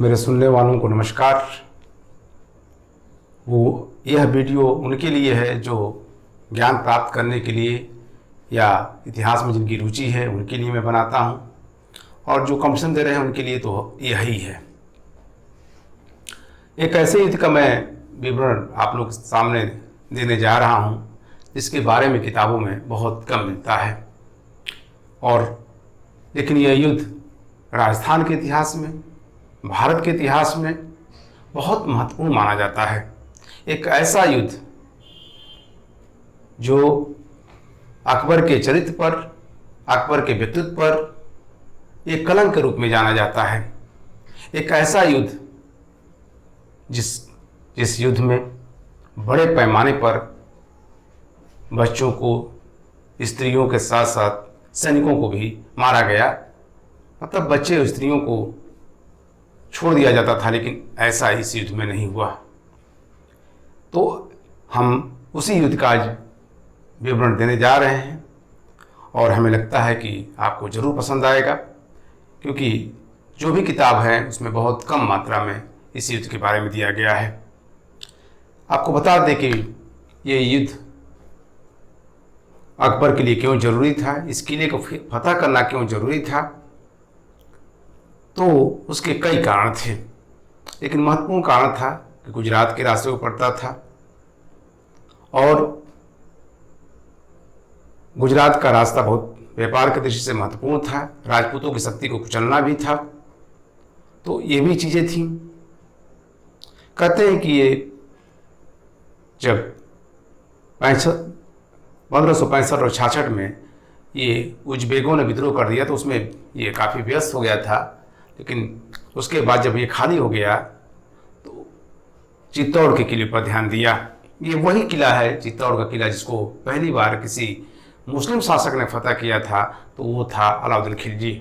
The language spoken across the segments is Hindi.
मेरे सुनने वालों को नमस्कार। यह वीडियो उनके लिए है जो ज्ञान प्राप्त करने के लिए या इतिहास में जिनकी रुचि है उनके लिए मैं बनाता हूं, और जो कंपटीशन दे रहे हैं उनके लिए तो यही है। एक ऐसे युद्ध का मैं विवरण आप लोग के सामने देने जा रहा हूं जिसके बारे में किताबों में बहुत कम मिलता है, लेकिन यह युद्ध राजस्थान के इतिहास में, भारत के इतिहास में बहुत महत्वपूर्ण माना जाता है। एक ऐसा युद्ध जो अकबर के चरित्र पर, अकबर के व्यक्तित्व पर एक कलंक के रूप में जाना जाता है। एक ऐसा युद्ध जिस युद्ध में बड़े पैमाने पर बच्चों को, स्त्रियों के साथ साथ सैनिकों को भी मारा गया। मतलब बच्चे और स्त्रियों को छोड़ दिया जाता था, लेकिन ऐसा इस युद्ध में नहीं हुआ। तो हम उसी युद्ध का आज विवरण देने जा रहे हैं और हमें लगता है कि आपको ज़रूर पसंद आएगा, क्योंकि जो भी किताब है उसमें बहुत कम मात्रा में इस युद्ध के बारे में दिया गया है। आपको बता दें कि ये युद्ध अकबर के लिए क्यों ज़रूरी था, इस किले को फतह करना क्यों ज़रूरी था, तो उसके कई कारण थे, लेकिन महत्वपूर्ण कारण था कि गुजरात के रास्ते को पड़ता था और गुजरात का रास्ता बहुत व्यापार की दृष्टि से महत्वपूर्ण था। राजपूतों की शक्ति को कुचलना भी था, तो ये भी चीज़ें थीं। कहते हैं कि ये जब 1565 और 66 में ये उज्बेकों ने विद्रोह कर दिया तो उसमें ये काफ़ी व्यस्त हो गया था, लेकिन उसके बाद जब ये खाली हो गया तो चित्तौड़ के किले पर ध्यान दिया। ये वही किला है, चित्तौड़ का किला, जिसको पहली बार किसी मुस्लिम शासक ने फतह किया था, तो वो था अलाउद्दीन खिलजी।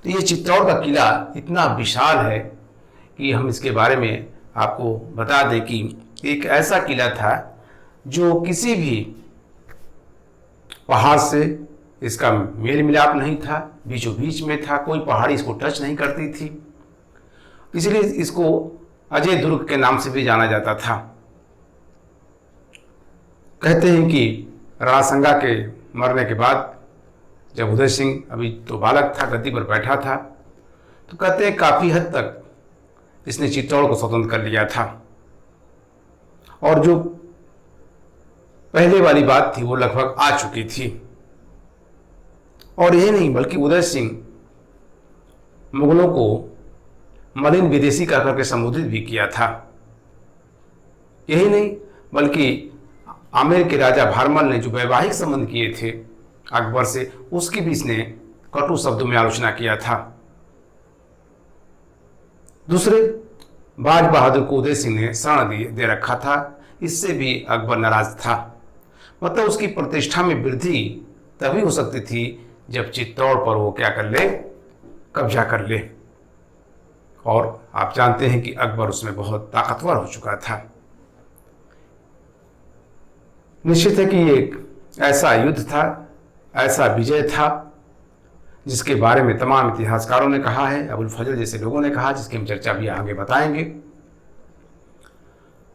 तो ये चित्तौड़ का किला इतना विशाल है कि हम इसके बारे में आपको बता दें कि एक ऐसा किला था जो किसी भी पहाड़ से इसका मेल मिलाप नहीं था, बीचों बीच में था, कोई पहाड़ी इसको टच नहीं करती थी। इसलिए इसको अजय दुर्ग के नाम से भी जाना जाता था। कहते हैं कि राणा संगा के मरने के बाद जब उदय सिंह अभी तो बालक था, गद्दी पर बैठा था, तो कहते हैं काफ़ी हद तक इसने चित्तौड़ को स्वतंत्र कर लिया था, और जो पहले वाली बात थी वो लगभग आ चुकी थी। और यही नहीं बल्कि उदय सिंह मुगलों को मलिन विदेशी कह करके संबोधित भी किया था। यही नहीं बल्कि आमेर के राजा भारमल ने जो वैवाहिक संबंध किए थे अकबर से, उसकी भी इसने कटु शब्दों में आलोचना किया था। दूसरे, बाज बहादुर को उदय सिंह ने शरण दे रखा था, इससे भी अकबर नाराज था। मतलब उसकी प्रतिष्ठा में वृद्धि तभी हो सकती थी जब चित्तौड़ पर वो क्या कर ले, कब्जा कर ले। और आप जानते हैं कि अकबर उसमें बहुत ताकतवर हो चुका था। निश्चित है कि ये एक ऐसा युद्ध था, ऐसा विजय था जिसके बारे में तमाम इतिहासकारों ने कहा है, अबुल फजल जैसे लोगों ने कहा, जिसकी हम चर्चा भी आगे बताएंगे।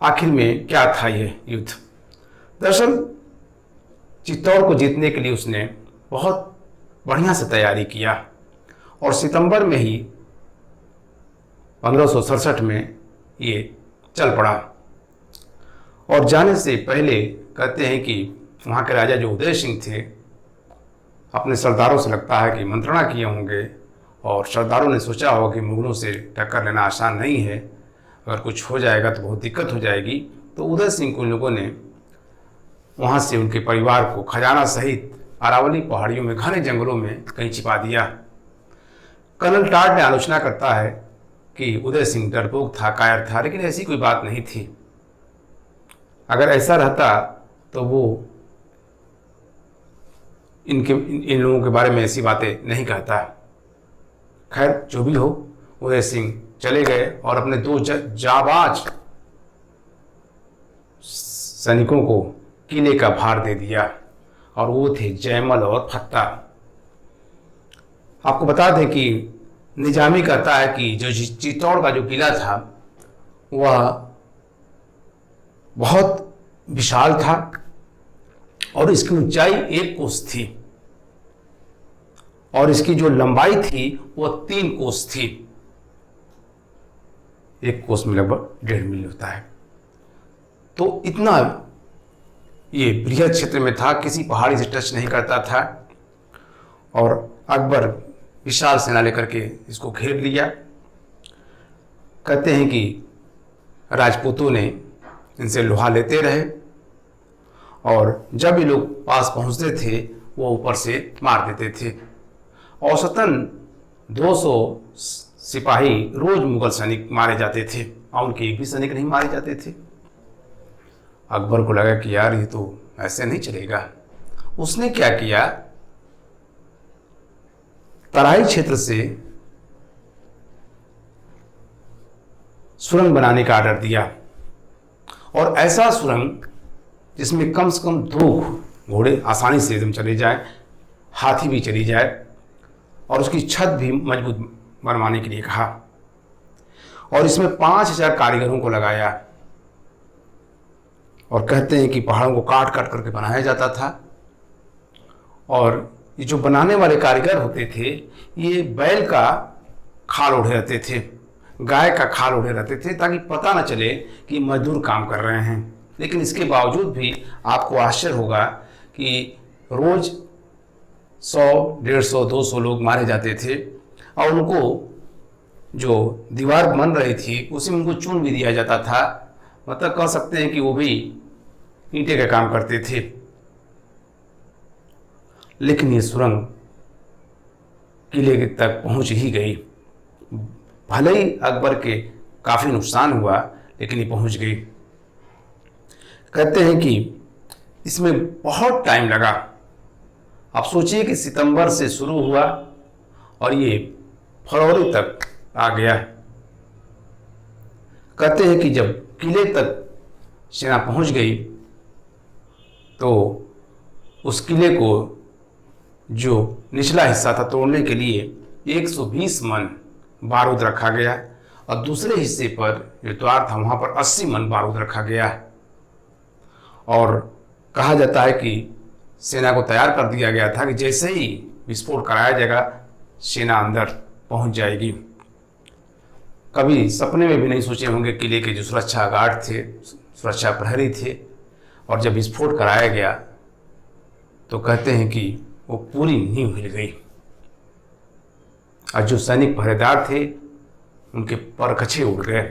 आखिर में क्या था ये युद्ध? दरअसल चित्तौड़ को जीतने के लिए उसने बहुत बढ़िया से तैयारी किया और सितंबर में ही 1567 में ये चल पड़ा। और जाने से पहले कहते हैं कि वहाँ के राजा जो उदय सिंह थे, अपने सरदारों से लगता है कि मंत्रणा किए होंगे, और सरदारों ने सोचा होगा कि मुगलों से टक्कर लेना आसान नहीं है, अगर कुछ हो जाएगा तो बहुत दिक्कत हो जाएगी। तो उदय सिंह को इन लोगों ने वहाँ से उनके परिवार को खजाना सहित अरावली पहाड़ियों में, घने जंगलों में कहीं छिपा दिया। कर्नल टाड ने आलोचना करता है कि उदय सिंह डरपोक था, कायर था, लेकिन ऐसी कोई बात नहीं थी। अगर ऐसा रहता तो वो इन लोगों के बारे में ऐसी बातें नहीं कहता। खैर, जो भी हो, उदय सिंह चले गए और अपने दो जाबाज सैनिकों को किले का भार दे दिया, और वो थे जयमल और फत्ता। आपको बता दें कि निजामी कहता है कि जो चित्तौड़ का जो किला था वह बहुत विशाल था और इसकी ऊंचाई 1 कोस थी और इसकी जो लंबाई थी वह 3 कोस थी। 1 कोस में लगभग 1.5 मील होता है। तो इतना ये बृहद क्षेत्र में था, किसी पहाड़ी से टच नहीं करता था और अकबर विशाल सेना लेकर के इसको घेर लिया। कहते हैं कि राजपूतों ने इनसे लोहा लेते रहे और जब ये लोग पास पहुंचते थे वो ऊपर से मार देते थे। औसतन 200 सिपाही रोज मुगल सैनिक मारे जाते थे और उनके एक भी सैनिक नहीं मारे जाते थे। अकबर को लगा कि यार ये तो ऐसे नहीं चलेगा। उसने क्या किया, तराई क्षेत्र से सुरंग बनाने का आर्डर दिया और ऐसा सुरंग जिसमें कम से कम 2 घोड़े आसानी से एकदम चले जाए, हाथी भी चली जाए और उसकी छत भी मजबूत बनवाने के लिए कहा और इसमें 5000 कारीगरों को लगाया और कहते हैं कि पहाड़ों को काट काट करके बनाया जाता था और ये जो बनाने वाले कारीगर होते थे ये बैल का खाल ओढ़े रहते थे, गाय का खाल ओढ़े रहते थे ताकि पता न चले कि मजदूर काम कर रहे हैं। लेकिन इसके बावजूद भी आपको आश्चर्य होगा कि रोज 100, 150, 200 लोग मारे जाते थे और उनको जो दीवार बन रही थी उसी में उनको चून भी दिया जाता था। मतलब कह सकते हैं कि वो भी ईंटे का काम करते थे। लेकिन ये सुरंग किले तक पहुंच ही गई। भले ही अकबर के काफ़ी नुकसान हुआ लेकिन ये पहुंच गई। कहते हैं कि इसमें बहुत टाइम लगा। आप सोचिए कि सितंबर से शुरू हुआ और ये फरवरी तक आ गया। कहते हैं कि जब किले तक सेना पहुंच गई तो उस किले को जो निचला हिस्सा था तोड़ने के लिए 120 मन बारूद रखा गया और दूसरे हिस्से पर जो द्वार था वहाँ पर 80 मन बारूद रखा गया और कहा जाता है कि सेना को तैयार कर दिया गया था कि जैसे ही विस्फोट कराया जाएगा सेना अंदर पहुंच जाएगी। कभी सपने में भी नहीं सोचे होंगे किले के जो सुरक्षा गार्ड थे, सुरक्षा प्रहरी थे, और जब विस्फोट कराया गया तो कहते हैं कि वो पूरी नींव हिल गई और जो सैनिक पहरेदार थे उनके परखचे उड़ गए।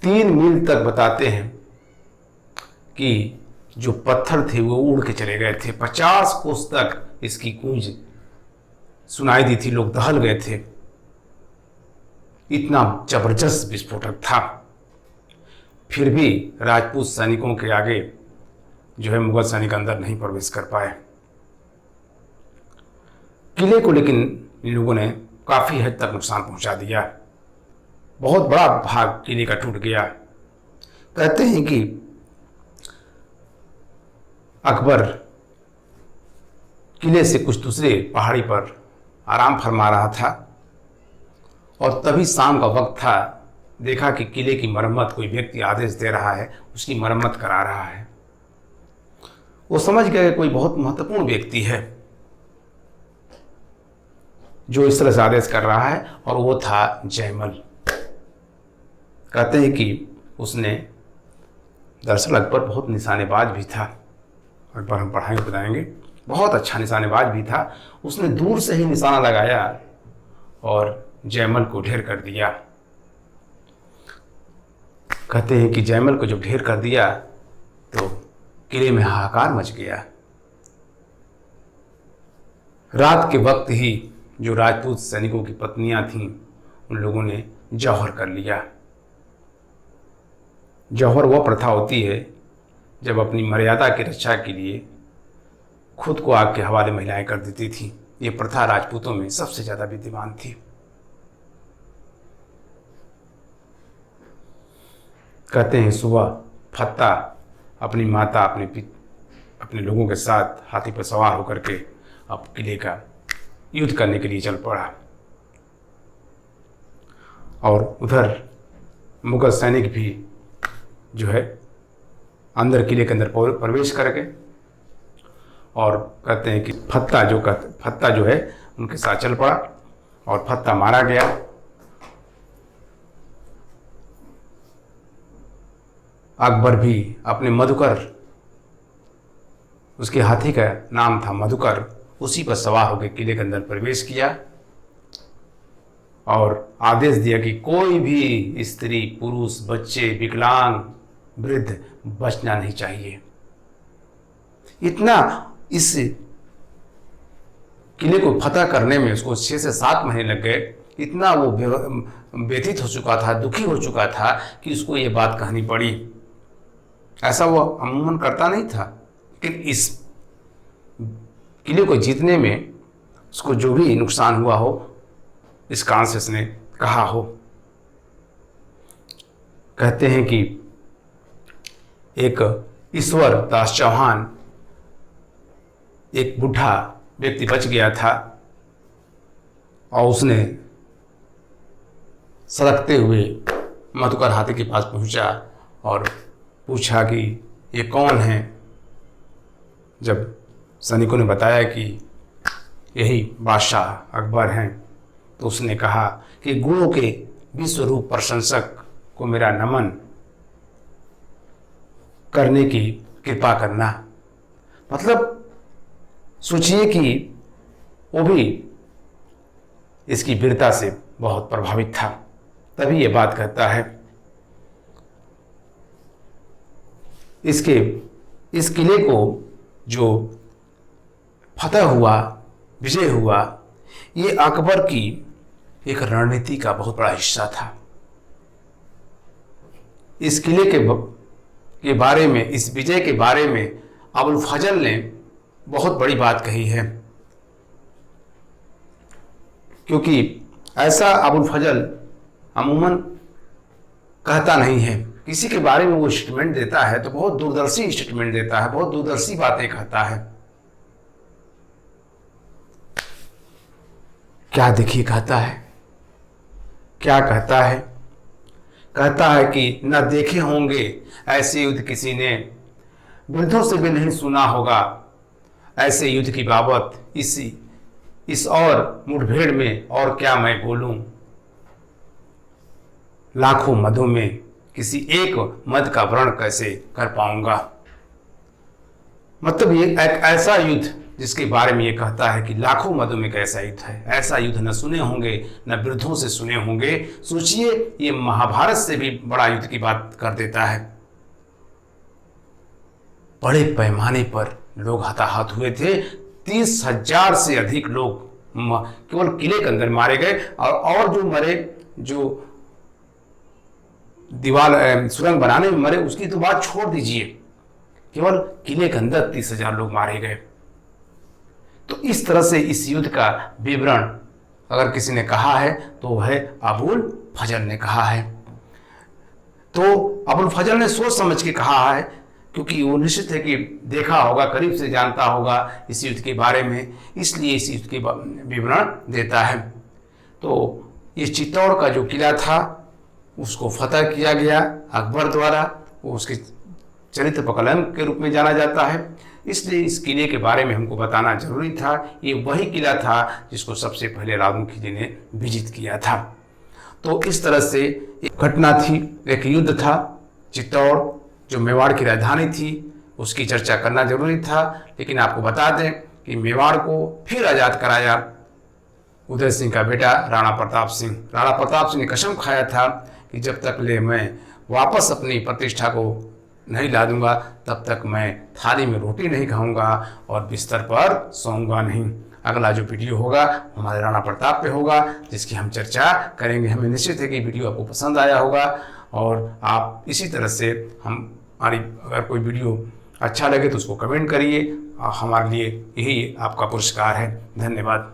3 मील तक बताते हैं कि जो पत्थर थे वो उड़ के चले गए थे। 50 कोस तक इसकी गूंज सुनाई दी थी, लोग दहल गए थे। इतना जबरदस्त विस्फोटक था। फिर भी राजपूत सैनिकों के आगे जो है मुगल सैनिक अंदर नहीं प्रवेश कर पाए। किले को लेकिन इन लोगों ने काफ़ी हद तक नुकसान पहुंचा दिया। बहुत बड़ा भाग किले का टूट गया। कहते हैं कि अकबर किले से कुछ दूसरे पहाड़ी पर आराम फरमा रहा था और तभी शाम का वक्त था। देखा कि किले की मरम्मत कोई व्यक्ति आदेश दे रहा है, उसकी मरम्मत करा रहा है। वो समझ गया कि कोई बहुत महत्वपूर्ण व्यक्ति है जो इस तरह से आदेश कर रहा है और वो था जयमल। कहते हैं कि उसने दरअसल अकबर बहुत निशानेबाज भी था। अकबर हम पढ़ाएंगे बताएंगे, बहुत अच्छा निशानेबाज भी था। उसने दूर से ही निशाना लगाया और जयमल को ढेर कर दिया। कहते हैं कि जयमल को जब ढेर कर दिया तो किले में हाहाकार मच गया। रात के वक्त ही जो राजपूत सैनिकों की पत्नियां थीं उन लोगों ने जौहर कर लिया। जौहर वह प्रथा होती है जब अपनी मर्यादा की रक्षा के लिए खुद को आग के हवाले महिलाएं कर देती थीं। ये प्रथा राजपूतों में सबसे ज़्यादा विद्यमान थी। कहते हैं सुबह फत्ता अपनी माता अपने लोगों के साथ हाथी पर सवार होकर के अब किले का युद्ध करने के लिए चल पड़ा। और उधर मुगल सैनिक भी जो है अंदर किले के अंदर प्रवेश कर गए और कहते हैं कि फत्ता जो है उनके साथ चल पड़ा और फत्ता मारा गया। अकबर भी अपने मधुकर, उसके हाथी का नाम था मधुकर, उसी पर सवार होकर किले के अंदर प्रवेश किया और आदेश दिया कि कोई भी स्त्री, पुरुष, बच्चे, विकलांग, वृद्ध बचना नहीं चाहिए। इतना इस किले को फतह करने में उसको 6 से 7 महीने लग गए। इतना वो व्यथित हो चुका था, दुखी हो चुका था कि उसको ये बात कहनी पड़ी। ऐसा वो अमूमन करता नहीं था, लेकिन इस किले को जीतने में उसको जो भी नुकसान हुआ हो, इस कारण से उसने कहा हो। कहते हैं कि एक ईश्वर दास चौहान, एक बूढ़ा व्यक्ति बच गया था और उसने सड़कते हुए मधुकर हाथी के पास पहुंचा और पूछा कि ये कौन है। जब सैनिकों ने बताया कि यही बादशाह अकबर हैं, तो उसने कहा कि गुणों के विश्वरूप प्रशंसक को मेरा नमन करने की कृपा करना। मतलब सोचिए कि वो भी इसकी वीरता से बहुत प्रभावित था, तभी ये बात कहता है। इस किले को जो फतह हुआ, विजय हुआ, ये अकबर की एक रणनीति का बहुत बड़ा हिस्सा था। इस किले के बारे में, इस विजय के बारे में अबुल फजल ने बहुत बड़ी बात कही है, क्योंकि ऐसा अबुल फजल अमूमन कहता नहीं है। किसी के बारे में वो स्टेटमेंट देता है तो बहुत दूरदर्शी स्टेटमेंट देता है, बहुत दूरदर्शी बातें कहता है। क्या देखिए कहता है, क्या कहता है? कहता है कि न देखे होंगे ऐसे युद्ध किसी ने, वृद्धों से भी नहीं सुना होगा ऐसे युद्ध की बाबत। इस और मुठभेड़ में और क्या मैं बोलूं, लाखों मदों में किसी एक मद का वर्ण कैसे कर पाऊंगा। मतलब ये एक ऐसा युद्ध जिसके बारे में ये कहता है कि लाखों मदों में कैसा युद्ध है, ऐसा युद्ध न सुने होंगे, न वृद्धों से सुने होंगे। सोचिए, ये महाभारत से भी बड़ा युद्ध की बात कर देता है। बड़े पैमाने पर लोग हताहत हुए थे। 30,000 से अधिक लोग केवल किले के अंदर मारे गए, और जो मरे, जो दीवार सुरंग बनाने में मरे, उसकी तो बात छोड़ दीजिए, केवल किले के अंदर 30,000 लोग मारे गए। तो इस तरह से इस युद्ध का विवरण अगर किसी ने कहा है तो वह अबुल फजल ने कहा है। तो अबुल फजल ने सोच समझ के कहा है, क्योंकि वो निश्चित है कि देखा होगा, करीब से जानता होगा इस युद्ध के बारे में, इसलिए इस युद्ध के विवरण देता है। तो ये चित्तौड़ का जो किला था उसको फतह किया गया अकबर द्वारा। वो उसके चरित्र पर कलम के रूप में जाना जाता है, इसलिए इस किले के बारे में हमको बताना जरूरी था। ये वही किला था जिसको सबसे पहले राजमुखी जी ने विजित किया था। तो इस तरह से एक घटना थी, एक युद्ध था। चित्तौड़ जो मेवाड़ की राजधानी थी, उसकी चर्चा करना जरूरी था। लेकिन आपको बता दें कि मेवाड़ को फिर आज़ाद कराया उदय सिंह का बेटा राणा प्रताप सिंह। राणा प्रताप सिंह ने कसम खाया था कि जब तक ले मैं वापस अपनी प्रतिष्ठा को नहीं ला दूंगा, तब तक मैं थाली में रोटी नहीं खाऊंगा और बिस्तर पर सोऊंगा नहीं। अगला जो वीडियो होगा हमारे राणा प्रताप पे होगा, जिसकी हम चर्चा करेंगे। हमें निश्चित है कि वीडियो आपको पसंद आया होगा, और आप इसी तरह से हमारी अगर कोई वीडियो अच्छा लगे तो उसको कमेंट करिए। हमारे लिए यही आपका पुरस्कार है। धन्यवाद।